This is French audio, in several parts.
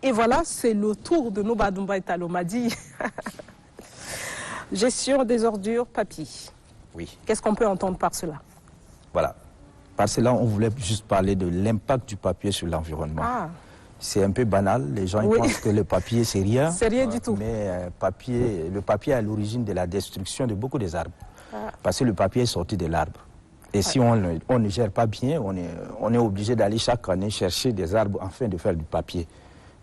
Et voilà, c'est le tour de Nouba Doumbouya Italo Madi. Gestion des ordures, papier. Oui. Qu'est-ce qu'on peut entendre par cela? Voilà. Par cela, on voulait juste parler de l'impact du papier sur l'environnement. Ah. C'est un peu banal, les gens ils pensent que le papier c'est rien. C'est rien du tout. Mais le papier est à l'origine de la destruction de beaucoup des arbres. Parce que le papier est sorti de l'arbre. Et si on ne gère pas bien, on est obligé d'aller chaque année chercher des arbres afin de faire du papier.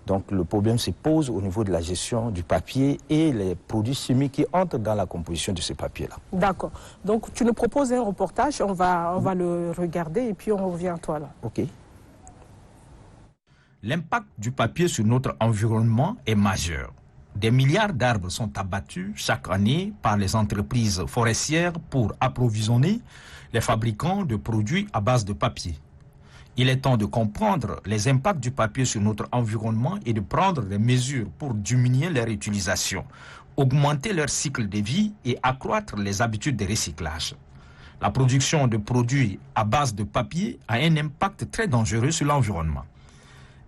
Donc le problème se pose au niveau de la gestion du papier et les produits chimiques qui entrent dans la composition de ce papier-là. D'accord. Donc tu nous proposes un reportage, on va le regarder et puis on revient à toi là. Ok. L'impact du papier sur notre environnement est majeur. Des milliards d'arbres sont abattus chaque année par les entreprises forestières pour approvisionner les fabricants de produits à base de papier. Il est temps de comprendre les impacts du papier sur notre environnement et de prendre des mesures pour diminuer leur utilisation, augmenter leur cycle de vie et accroître les habitudes de recyclage. La production de produits à base de papier a un impact très dangereux sur l'environnement.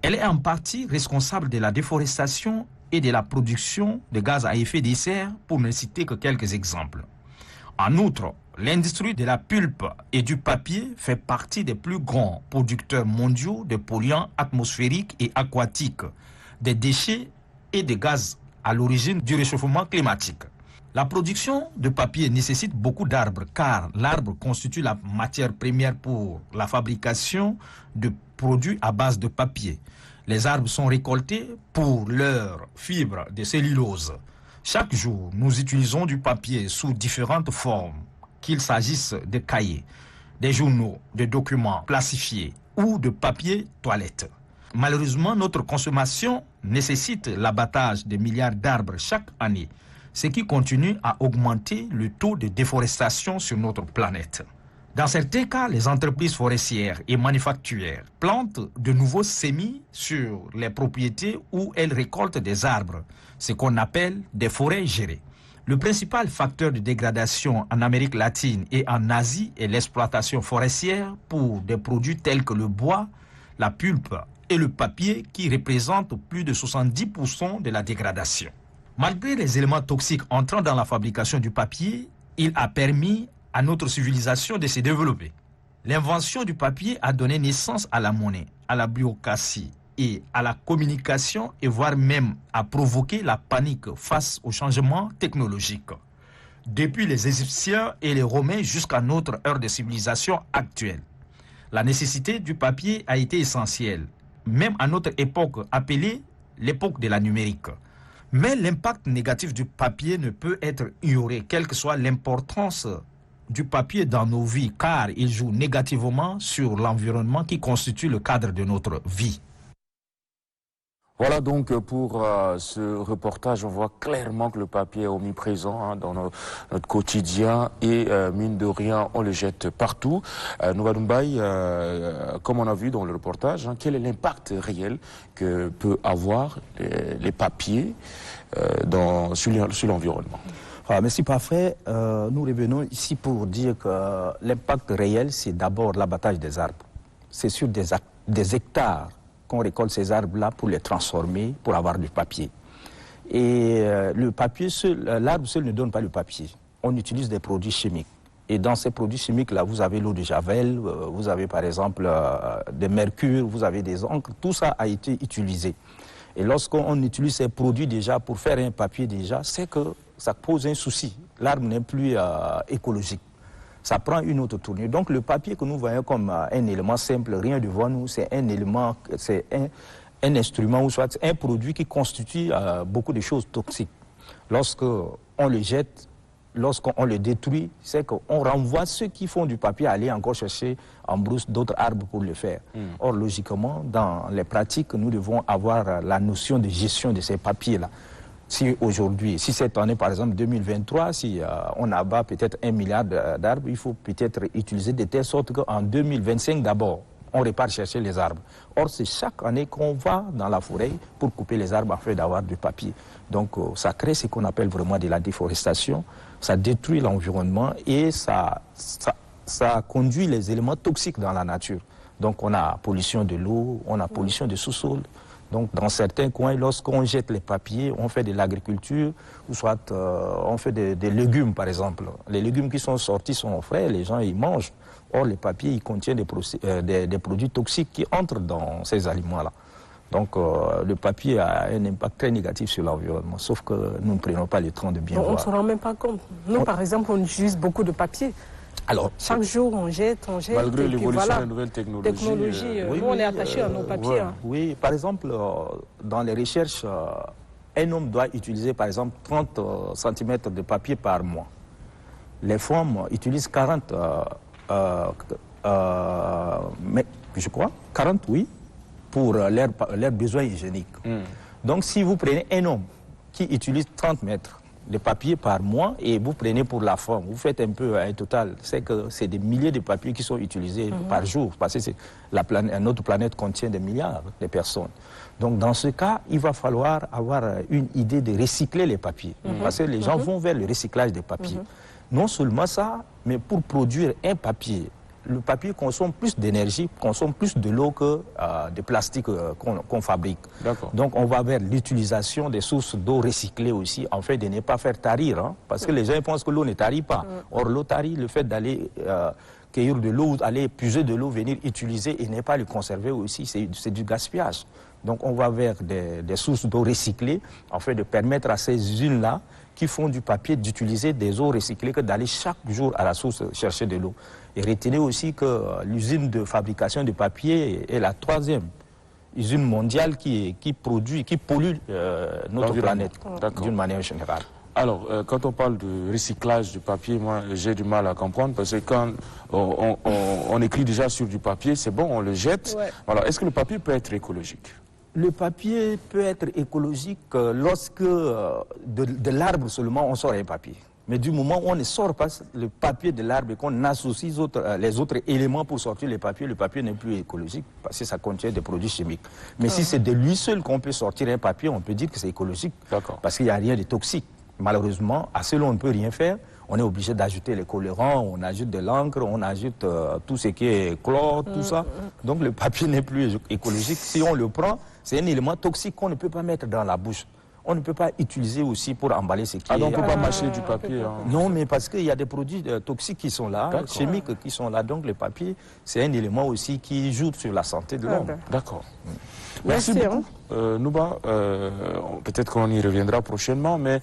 Elle est en partie responsable de la déforestation et de la production de gaz à effet de serre, pour ne citer que quelques exemples. En outre, l'industrie de la pulpe et du papier fait partie des plus grands producteurs mondiaux de polluants atmosphériques et aquatiques, des déchets et des gaz à l'origine du réchauffement climatique. La production de papier nécessite beaucoup d'arbres car l'arbre constitue la matière première pour la fabrication de produits à base de papier. Les arbres sont récoltés pour leurs fibres de cellulose. Chaque jour, nous utilisons du papier sous différentes formes, qu'il s'agisse de cahiers, des journaux, de documents plastifiés ou de papier toilette. Malheureusement, notre consommation nécessite l'abattage de milliards d'arbres chaque année, ce qui continue à augmenter le taux de déforestation sur notre planète. Dans certains cas, les entreprises forestières et manufacturières plantent de nouveaux semis sur les propriétés où elles récoltent des arbres, ce qu'on appelle des forêts gérées. Le principal facteur de dégradation en Amérique latine et en Asie est l'exploitation forestière pour des produits tels que le bois, la pulpe et le papier qui représentent plus de 70% de la dégradation. Malgré les éléments toxiques entrant dans la fabrication du papier, il a permis à notre civilisation de se développer. L'invention du papier a donné naissance à la monnaie, à la bureaucratie et à la communication et voire même à provoquer la panique face aux changements technologiques. Depuis les Égyptiens et les Romains jusqu'à notre heure de civilisation actuelle, la nécessité du papier a été essentielle, même à notre époque appelée l'époque de la numérique. Mais l'impact négatif du papier ne peut être ignoré, quelle que soit l'importance du papier dans nos vies, car il joue négativement sur l'environnement qui constitue le cadre de notre vie. Voilà donc pour ce reportage, on voit clairement que le papier est omniprésent dans notre quotidien et mine de rien, on le jette partout. Nouba Doumbouya, comme on a vu dans le reportage, quel est l'impact réel que peut avoir les papiers sur l'environnement? Mais si parfait, nous revenons ici pour dire que l'impact réel, c'est d'abord l'abattage des arbres. C'est sur des hectares qu'on récolte ces arbres-là pour les transformer, pour avoir du papier. Et le papier seul, l'arbre seul ne donne pas le papier. On utilise des produits chimiques. Et dans ces produits chimiques-là, vous avez l'eau de javel, vous avez par exemple des mercures, vous avez des encres, tout ça a été utilisé. Et lorsqu'on utilise ces produits déjà pour faire un papier déjà, c'est que ça pose un souci. L'arbre n'est plus écologique. Ça prend une autre tournure. Donc le papier que nous voyons comme un élément simple, rien devant nous, c'est un élément, c'est un instrument ou soit un produit qui constitue beaucoup de choses toxiques. Lorsqu'on le jette, lorsqu'on le détruit, c'est qu'on renvoie ceux qui font du papier à aller encore chercher en brousse d'autres arbres pour le faire. Or, logiquement, dans les pratiques, nous devons avoir la notion de gestion de ces papiers-là. Si aujourd'hui, si cette année, par exemple 2023, si on abat peut-être 1 milliard d'arbres, il faut peut-être utiliser de telle sorte qu'en 2025 d'abord, on repart chercher les arbres. Or, c'est chaque année qu'on va dans la forêt pour couper les arbres afin d'avoir du papier. Donc, ça crée ce qu'on appelle vraiment de la déforestation, ça détruit l'environnement et ça conduit les éléments toxiques dans la nature. Donc, on a pollution de l'eau, on a pollution du sous-sol. Donc dans certains coins, lorsqu'on jette les papiers, on fait de l'agriculture, ou soit on fait des légumes par exemple. Les légumes qui sont sortis sont frais, les gens ils mangent. Or les papiers ils contiennent des produits toxiques qui entrent dans ces aliments-là. Donc le papier a un impact très négatif sur l'environnement, sauf que nous ne prenons pas le temps de bien On ne voir. se rend même pas compte. Nous, par exemple, on utilise beaucoup de papier. Alors, chaque jour, on jette. Malgré et puis l'évolution voilà. des nouvelles technologies. Nous, on est attachés à nos papiers. Oui, Hein. oui, par exemple, dans les recherches, un homme doit utiliser par exemple 30 cm de papier par mois. Les femmes utilisent 40, mais, je crois, 40, oui, pour leurs besoins hygiéniques. Donc si vous prenez un homme qui utilise 30 mètres de papier par mois et vous prenez pour la femme, vous faites un peu un total, c'est que c'est des milliers de papiers qui sont utilisés par jour, parce que notre planète contient des milliards de personnes. Donc dans ce cas, il va falloir avoir une idée de recycler les papiers, parce que les gens vont vers le recyclage des papiers. Non seulement ça, mais pour produire un papier, le papier consomme plus d'énergie, consomme plus de l'eau que de plastique qu'on fabrique. Donc on va vers l'utilisation des sources d'eau recyclées aussi, en fait de ne pas faire tarir, hein, parce que les gens pensent que l'eau ne tarit pas. Or l'eau tarit, le fait d'aller cueillir de l'eau, aller puiser de l'eau, venir utiliser et ne pas le conserver aussi, c'est du gaspillage. Donc on va vers des sources d'eau recyclées, en fait de permettre à ces usines-là qui font du papier d'utiliser des eaux recyclées que d'aller chaque jour à la source chercher de l'eau. Et retenez aussi que l'usine de fabrication de papier est la 3e usine mondiale qui pollue notre planète d'une manière générale. Alors, quand on parle de recyclage du papier, moi j'ai du mal à comprendre parce que quand on écrit déjà sur du papier, c'est bon, on le jette. Ouais. Alors, est-ce que le papier peut être écologique? Le papier peut être écologique lorsque de l'arbre seulement on sort un papier. Mais du moment où on ne sort pas le papier de l'arbre et qu'on associe les autres éléments pour sortir le papier n'est plus écologique parce que ça contient des produits chimiques. Mais si c'est de lui seul qu'on peut sortir un papier, on peut dire que c'est écologique parce qu'il n'y a rien de toxique. Malheureusement, à cela on ne peut rien faire. On est obligé d'ajouter les colorants, on ajoute de l'encre, on ajoute tout ce qui est chlore, tout ça. Donc le papier n'est plus écologique. Si on le prend, c'est un élément toxique qu'on ne peut pas mettre dans la bouche. On ne peut pas utiliser aussi pour emballer ce qui est... donc on ne peut pas mâcher du papier hein. Non, mais parce qu'il y a des produits toxiques qui sont là, chimiques qui sont là. Donc le papier, c'est un élément aussi qui joue sur la santé de l'homme. D'accord. Merci beaucoup. Nouba, peut-être qu'on y reviendra prochainement, mais...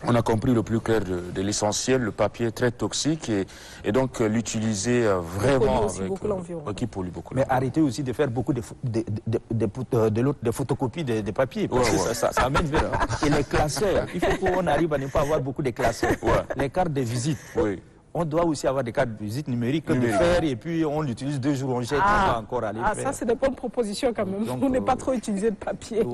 On a compris le plus clair de l'essentiel, le papier est très toxique et donc l'utiliser vraiment qui pollue beaucoup. Mais arrêtez aussi de faire beaucoup de photocopies de papier, parce que ça amène vers... Et les classeurs, il faut qu'on arrive à ne pas avoir beaucoup de classeurs. Les cartes de visite. On doit aussi avoir des cartes de visite numériques de faire et puis on l'utilise 2 jours, on jette, on va encore aller faire. Ça c'est des bonnes propositions quand même. On n'est pas trop utilisé de papier.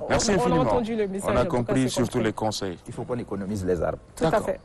Merci infiniment. On a entendu le message. On a compris surtout les conseils. Il faut qu'on économise les arbres. Tout à fait.